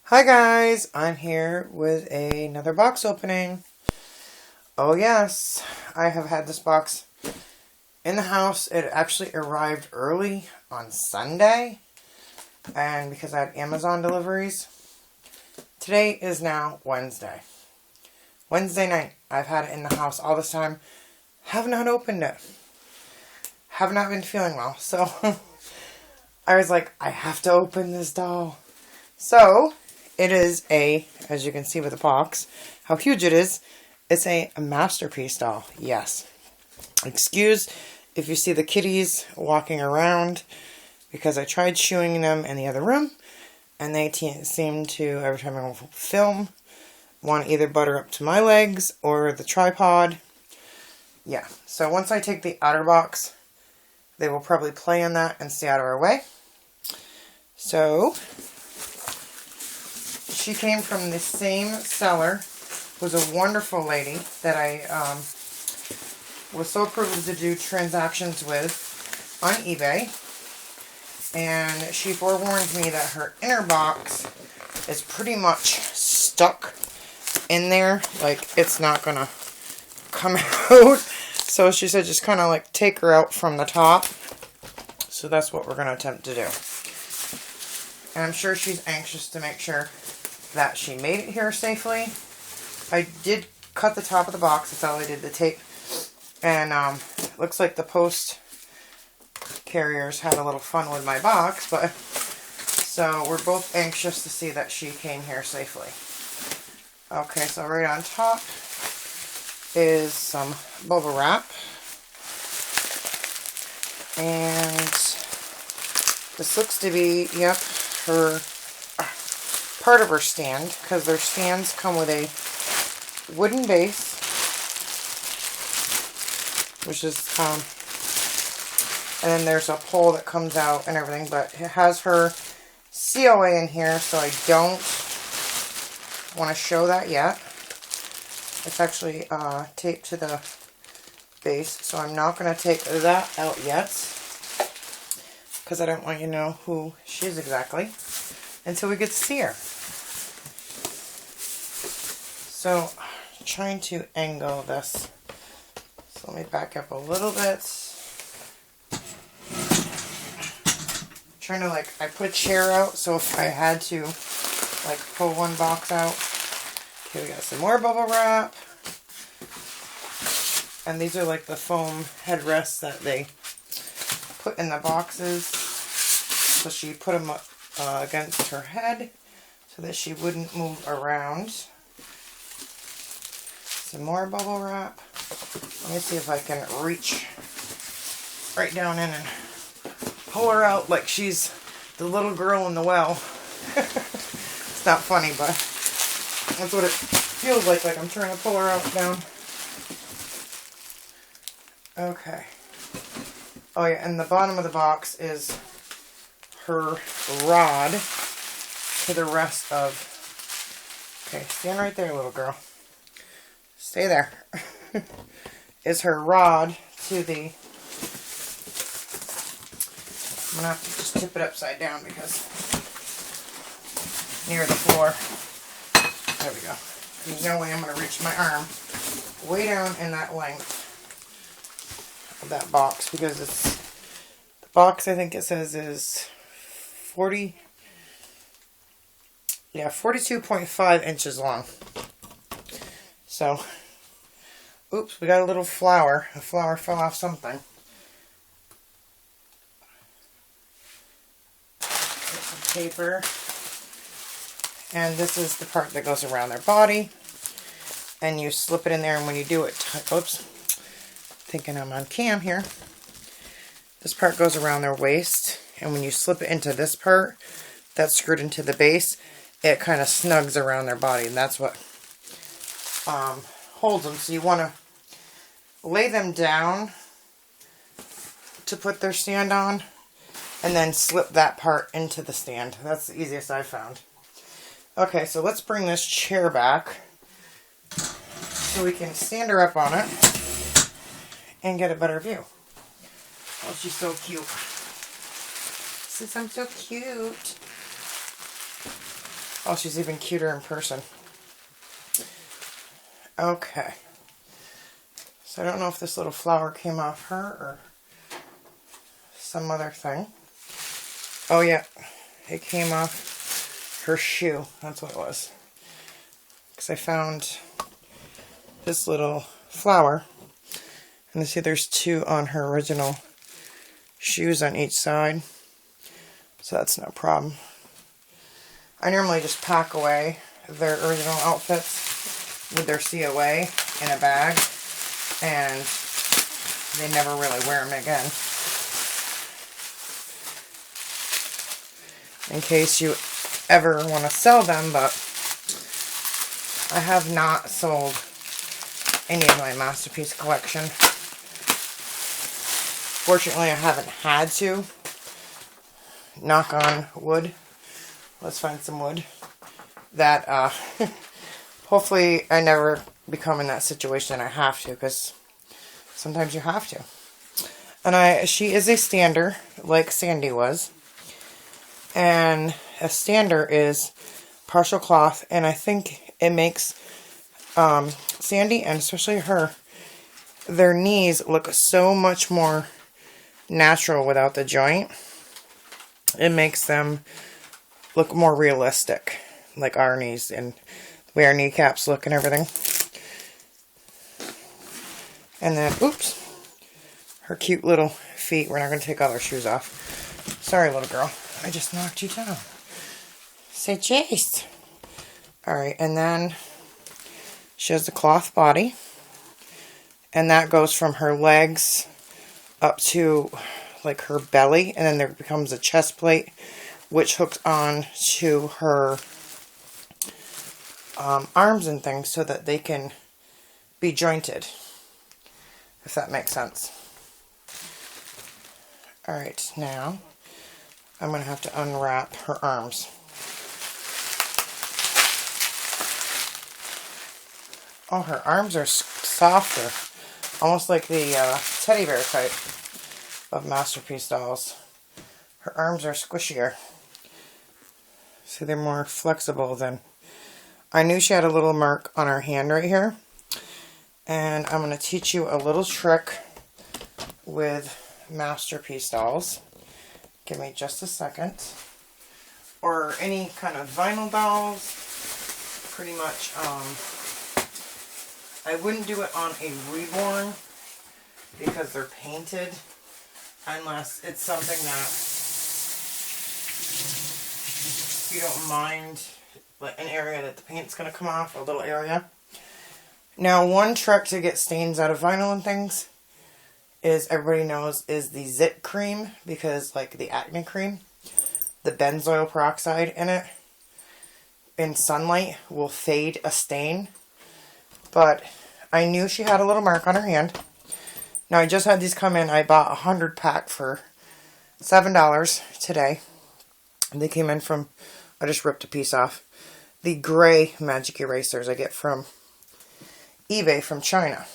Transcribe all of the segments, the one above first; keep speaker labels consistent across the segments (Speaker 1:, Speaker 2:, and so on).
Speaker 1: Hi guys, I'm here with another box opening. Oh yes, I have had this box in the house. It actually arrived early on Sunday, and because I had Amazon deliveries. Today is now Wednesday. Wednesday night. I've had it in the house all this time. Have not opened it. Have not been feeling well, so I was like, I have to open this doll. So, it is as you can see with the box, how huge it is. It's a masterpiece doll, yes. Excuse if you see the kitties walking around, because I tried shooing them in the other room, and they seem to, every time I film, want to either butter up to my legs or the tripod. Yeah, so once I take the outer box, they will probably play in that and stay out of our way. So, she came from the same seller, who's a wonderful lady that I was so privileged to do transactions with on eBay. And she forewarned me that her inner box is pretty much stuck in there. Like, it's not going to come out. So she said just kind of like take her out from the top. So that's what we're going to attempt to do. And I'm sure she's anxious to make sure that she made it here safely. I did cut the top of the box. That's all I did, the tape. And looks like the post carriers had a little fun with my box. But so we're both anxious to see that she came here safely. Okay, so right on top is some bubble wrap. And this looks to be, yep, her part of her stand, because their stands come with a wooden base, which is and then there's a pole that comes out and everything, but it has her COA in here, so I don't want to show that yet. It's actually taped to the base, so I'm not going to take that out yet, because I don't want you to know who she is exactly until we get to see her. So, trying to angle this. So let me back up a little bit. Trying to I put a chair out, so if I had to pull one box out. Okay, we got some more bubble wrap. And these are the foam headrests that they put in the boxes. So she put them up against her head so that she wouldn't move around. Some more bubble wrap. Let me see if I can reach right down in and pull her out like she's the little girl in the well. It's not funny, but that's what it feels like I'm trying to pull her out down. Okay. Oh yeah, and the bottom of the box is her rod to the rest of... Okay, stand right there, little girl. Stay there. Is her rod to the... I'm going to have to just tip it upside down because near the floor. There we go. There's no way I'm going to reach my arm way down in that length of that box, because it's... The box, I think it says, is 42.5 inches long. So, oops, we got a little flower. A flower fell off something. Some paper. And this is the part that goes around their body. And you slip it in there, and when you do it, oops, thinking I'm on cam here. This part goes around their waist, and when you slip it into this part that's screwed into the base, it kind of snugs around their body, and that's what holds them. So you want to lay them down to put their stand on, and then slip that part into the stand. That's the easiest I've found. Okay, so let's bring this chair back so we can stand her up on it and get a better view. Oh, she's so cute. Since I'm so cute. Oh, she's even cuter in person. Okay. So I don't know if this little flower came off her or some other thing. Oh yeah, it came off her shoe. That's what it was. Because I found this little flower. And you see there's two on her original shoes on each side. So that's no problem. I normally just pack away their original outfits with their COA in a bag. And they never really wear them again. In case you ever want to sell them, but I have not sold any of my Masterpiece collection. Fortunately, I haven't had to. Knock on wood. Let's find some wood. That, hopefully I never become in that situation. I have to, because sometimes you have to. And she is a stander, like Sandy was. And a stander is partial cloth, and I think it makes Sandy, and especially her, their knees look so much more natural without the joint. It makes them look more realistic, like our knees and the way our kneecaps look and everything. And then, oops, her cute little feet. We're not going to take all her shoes off. Sorry, little girl. I just knocked you down. Say Jace. Alright, and then she has the cloth body. And that goes from her legs up to like her belly. And then there becomes a chest plate, which hooks on to her arms and things so that they can be jointed. If that makes sense. Alright, now I'm going to have to unwrap her arms. Oh, her arms are softer. Almost like the teddy bear type of Masterpiece dolls. Her arms are squishier. See, they're more flexible than... I knew she had a little mark on her hand right here. And I'm going to teach you a little trick with Masterpiece dolls. Give me just a second. Or any kind of vinyl dolls. Pretty much, I wouldn't do it on a reborn because they're painted. Unless it's something that you don't mind, like an area that the paint's going to come off, a little area. Now, one trick to get stains out of vinyl and things is, everybody knows, is the zit cream, because like the acne cream, the benzoyl peroxide in it, in sunlight, will fade a stain. But I knew she had a little mark on her hand. Now, I just had these come in. I bought a 100 pack for $7 today. They came in from, I just ripped a piece off, the gray magic erasers I get from eBay from China.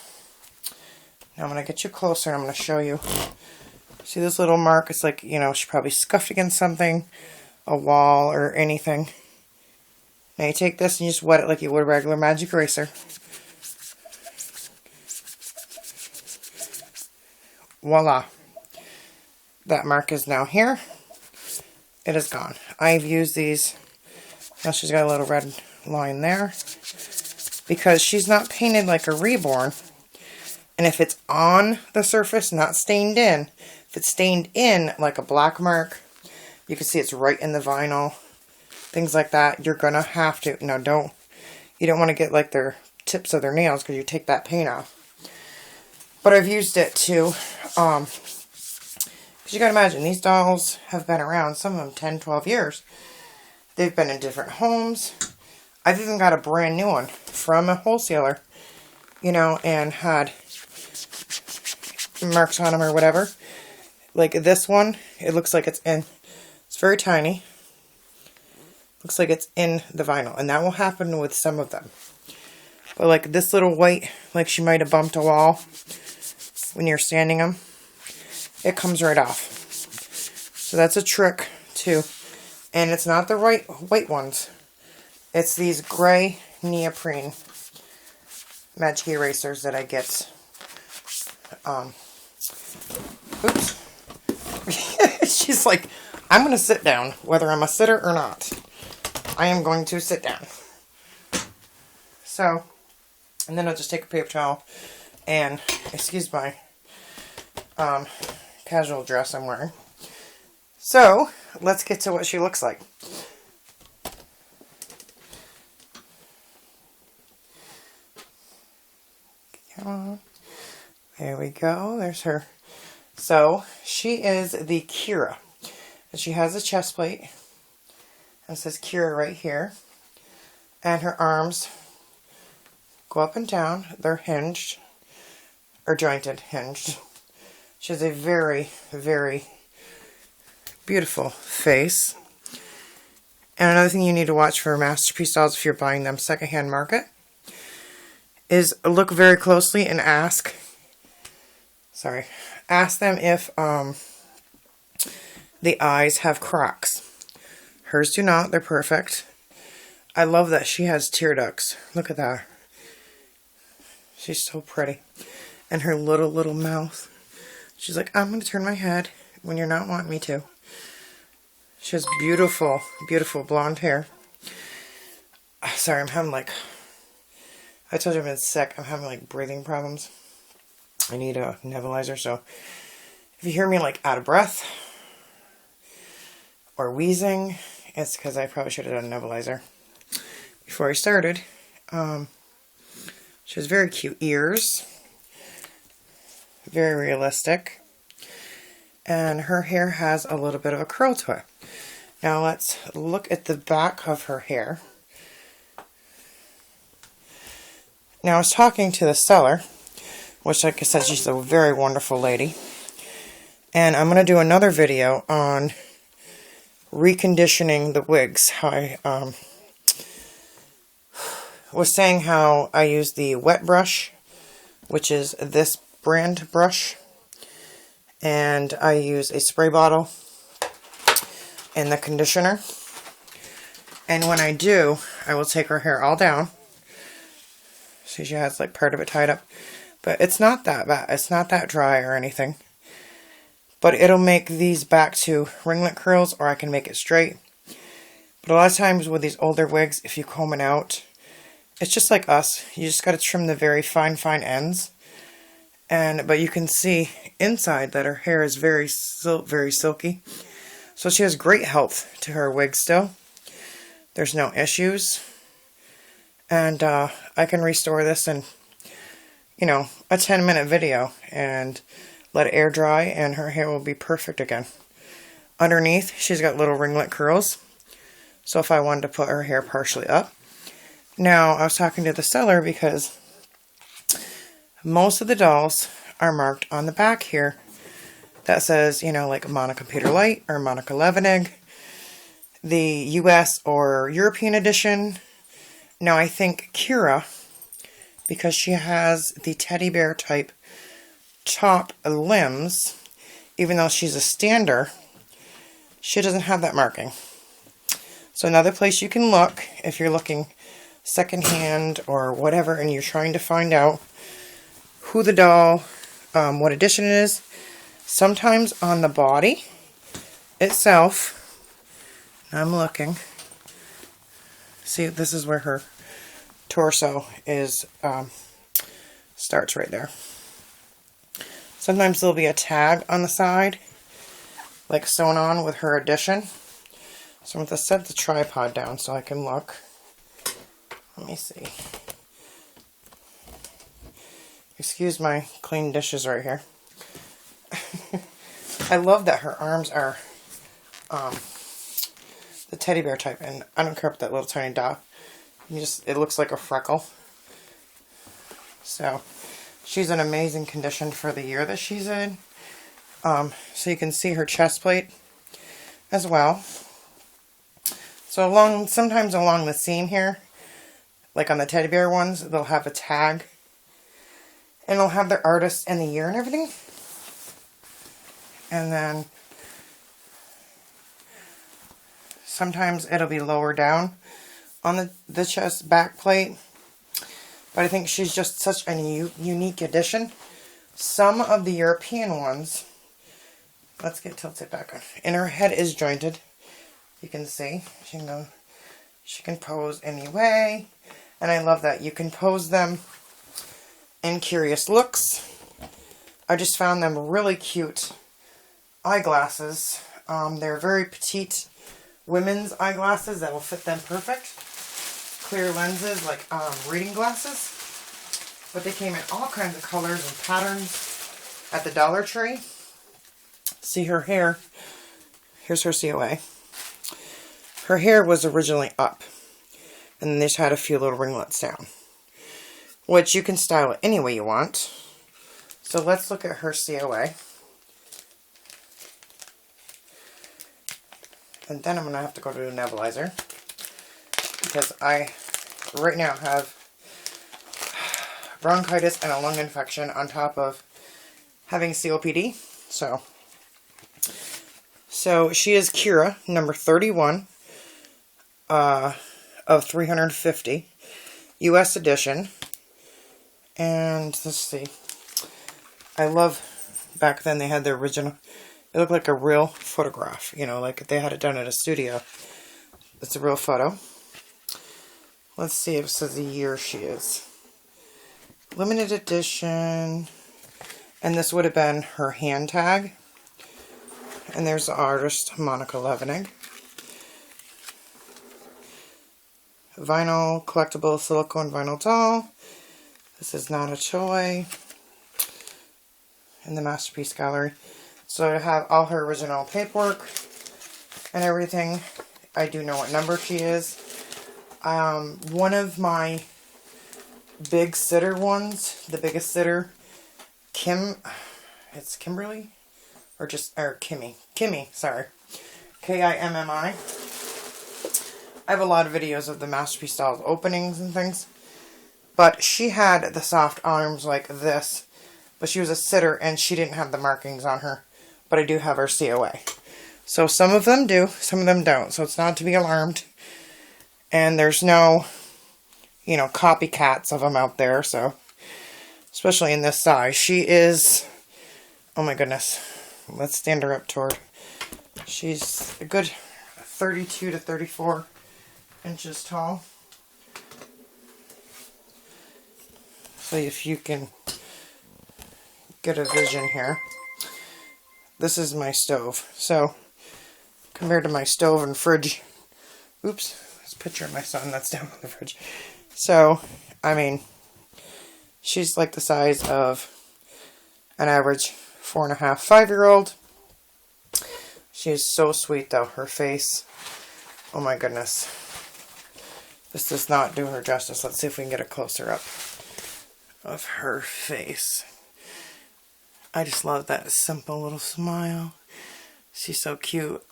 Speaker 1: Now I'm going to get you closer and I'm going to show you. See this little mark? It's like, you know, she probably scuffed against something, a wall or anything. Now you take this and you just wet it like you would a regular magic eraser. Voila. That mark is now here. It is gone. I've used these. Now she's got a little red line there. Because she's not painted like a reborn. And if it's on the surface, not stained in, if it's stained in like a black mark, you can see it's right in the vinyl. Things like that, you're going to have to, you don't want to get like their tips of their nails because you take that paint off. But I've used it too, because you got to imagine, these dolls have been around, some of them 10, 12 years. They've been in different homes. I've even got a brand new one from a wholesaler, and had marks on them or whatever. Like this one, it looks like it's very tiny. Looks like it's in the vinyl, and that will happen with some of them. But like this little white, like she might have bumped a wall when you're sanding them, it comes right off. So that's a trick too. And it's not the right white ones. It's these gray neoprene magic erasers that I get. Oops. She's like, I'm going to sit down, whether I'm a sitter or not. I am going to sit down. So, and then I'll just take a paper towel and, excuse my casual dress I'm wearing. So, let's get to what she looks like. Come on. There we go. There's her. So, she is the Keira. And she has a chest plate. And it says Keira right here. And her arms go up and down. They're hinged. Or jointed, hinged. She has a very, very beautiful face. And another thing you need to watch for Masterpiece dolls if you're buying them secondhand market is look very closely and ask them if the eyes have cracks. Hers do not. They're perfect. I love that she has tear ducts. Look at that. She's so pretty. And her little mouth. She's like, I'm going to turn my head when you're not wanting me to. She has beautiful, beautiful blonde hair. Sorry, I'm having like... I told you I've been sick. I'm having like breathing problems. I need a nebulizer, so if you hear me like out of breath or wheezing, it's because I probably should have done a nebulizer before I started. She has very cute ears. Very realistic. And her hair has a little bit of a curl to it. Now let's look at the back of her hair. Now I was talking to the seller, which like I said, she's a very wonderful lady. And I'm going to do another video on reconditioning the wigs. How I was saying how I use the wet brush, which is this brand brush. And I use a spray bottle and the conditioner. And when I do, I will take her hair all down. See, she has like part of it tied up. But it's not that bad. It's not that dry or anything. But it'll make these back to ringlet curls, or I can make it straight. But a lot of times with these older wigs, if you comb it out, it's just like us. You just got to trim the very fine ends. But you can see inside that her hair is very silky. So she has great health to her wig still. There's no issues. And I can restore this in, you know, a 10-minute video and let it air dry and her hair will be perfect again. Underneath, she's got little ringlet curls. So if I wanted to put her hair partially up. Now, I was talking to the seller because most of the dolls are marked on the back here. That says, you know, like Monica Peter Light or Monica Levenig. The US or European edition. Now I think Keira, because she has the teddy bear type top limbs, even though she's a stander, she doesn't have that marking. So another place you can look, if you're looking secondhand or whatever, and you're trying to find out who the doll, what edition it is, sometimes on the body itself, I'm looking, see, this is where her torso is, starts right there. Sometimes there'll be a tag on the side, like sewn on with her edition. So I'm going to set the tripod down so I can look. Let me see. Excuse my clean dishes right here. I love that her arms are the teddy bear type, and I don't care about that little tiny dot. It looks like a freckle. So she's in amazing condition for the year that she's in. So you can see her chest plate as well. So sometimes along the seam here, like on the teddy bear ones, they'll have a tag. And it'll have their artist and the year and everything. And then sometimes it'll be lower down on the chest back plate. But I think she's just such a unique addition. Some of the European ones, let's get tilted back on. And her head is jointed. You can see. She can pose any way. And I love that. You can pose them in curious looks. I just found them really cute eyeglasses. They're very petite women's eyeglasses that will fit them perfect. Clear lenses, like reading glasses. But they came in all kinds of colors and patterns at the Dollar Tree. See her hair. Here's her COA. Her hair was originally up. And then they just had a few little ringlets down. Which you can style it any way you want. So let's look at her COA. And then I'm going to have to go to the nebulizer. Because I, right now, have bronchitis and a lung infection on top of having COPD. So she is Keira, number 31 of 350. U.S. edition. And let's see. I love, back then they had the original, it looked like a real photograph, you know, like they had it done at a studio. It's a real photo. Let's see if it says the year she is. Limited edition. And this would have been her hand tag. And there's the artist, Monica Levenig. Vinyl, collectible silicone vinyl doll. This is not a toy. In the Masterpiece Gallery. So I have all her original paperwork and everything. I do know what number she is. One of my big sitter ones, the biggest sitter, it's Kimberly? Or Kimmy, sorry. K-I-M-M-I. I have a lot of videos of the Masterpiece dolls openings and things. But she had the soft arms like this. But she was a sitter, and she didn't have the markings on her. But I do have her COA. So some of them do, some of them don't. So it's not to be alarmed. And there's no, copycats of them out there. So, especially in this size. She is, oh my goodness. Let's stand her up toward. She's a good 32 to 34 inches tall. So if you can get a vision here. This is my stove. So, compared to my stove and fridge. Oops. There's a picture of my son that's down on the fridge. So, I mean, she's like the size of an average 4.5, 5-year-old. She is so sweet, though. Her face. Oh, my goodness. This does not do her justice. Let's see if we can get a closer up of her face. I just love that simple little smile. She's so cute.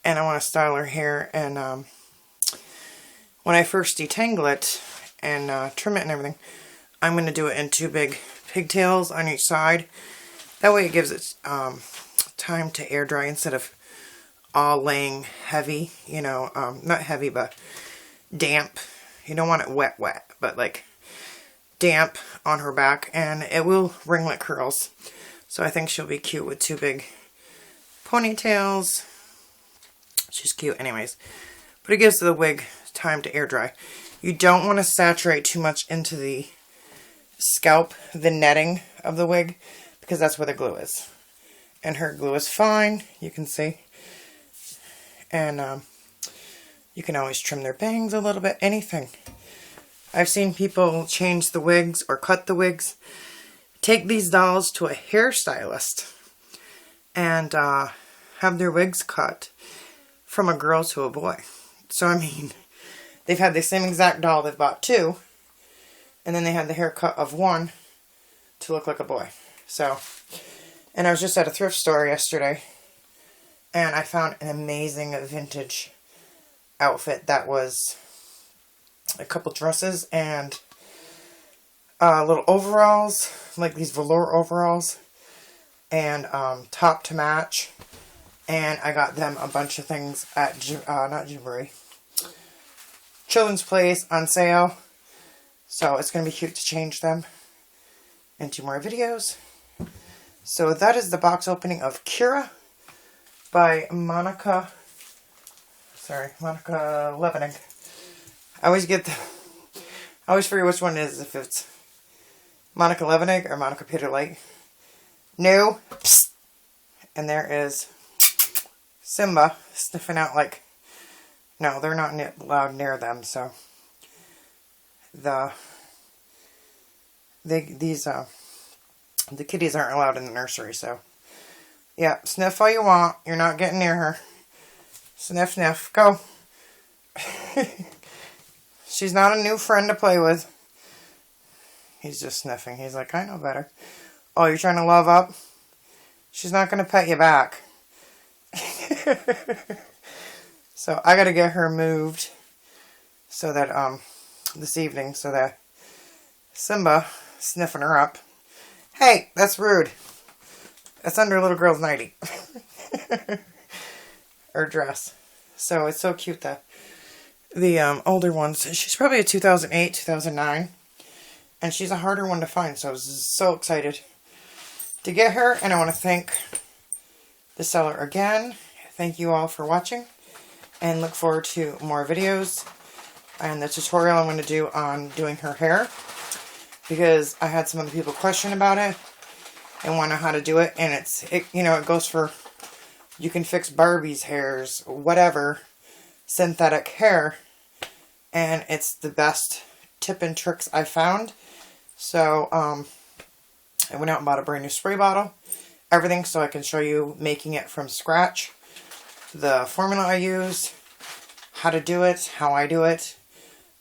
Speaker 1: And I want to style her hair. And when I first detangle it and trim it and everything, I'm going to do it in 2 big pigtails on each side. That way it gives it time to air dry instead of all laying heavy. Not heavy, but damp. You don't want it wet, but like damp on her back. And it will ringlet curls. So I think she'll be cute with 2 big ponytails. She's cute anyways. But it gives the wig time to air dry. You don't want to saturate too much into the scalp, the netting of the wig, because that's where the glue is. And her glue is fine, you can see. And you can always trim their bangs a little bit, anything. I've seen people change the wigs or cut the wigs. Take these dolls to a hairstylist and have their wigs cut from a girl to a boy. So, I mean, they've had the same exact doll. They've bought 2. And then they had the haircut of 1 to look like a boy. So, and I was just at a thrift store yesterday. And I found an amazing vintage outfit that was a couple dresses and little overalls, like these velour overalls, and top to match. And I got them a bunch of things at, not Gymboree, children's plays on sale. So it's going to be cute to change them into more videos. So that is the box opening of Keira by Monica Levening. I always forget which one it is, if it's Monica Levening or Monica Peter Light. No. Psst. And there is Simba sniffing out like, no, they're not allowed near them, so the kitties aren't allowed in the nursery, so yeah, sniff all you want. You're not getting near her. Sniff, sniff, go. She's not a new friend to play with. He's just sniffing. He's like, I know better. Oh, you're trying to love up? She's not going to pet you back. So I got to get her moved so that this evening, so that Simba sniffing her up. Hey, that's rude. That's under a little girl's nightie. Or dress. So it's so cute that the older ones, she's probably a 2008, 2009. And she's a harder one to find, so I was so excited to get her. And I want to thank the seller again. Thank you all for watching. And look forward to more videos. And the tutorial I'm going to do on doing her hair. Because I had some other people question about it. And want to know how to do it. And it goes for, you can fix Barbie's hairs, whatever, synthetic hair. And it's the best tip and tricks I found. So, I went out and bought a brand new spray bottle. Everything, so I can show you making it from scratch. The formula I use, how to do it, how I do it,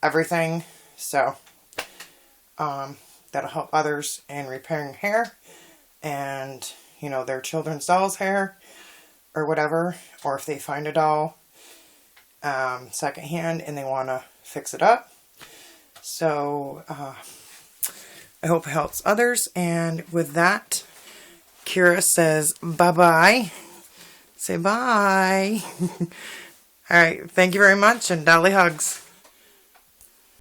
Speaker 1: everything. So, that'll help others in repairing hair. And, their children's doll's hair. Or whatever. Or if they find a doll secondhand and they want to fix it up. So, I hope it helps others. And with that, Keira says bye-bye. Say bye. Alright, thank you very much and dolly hugs.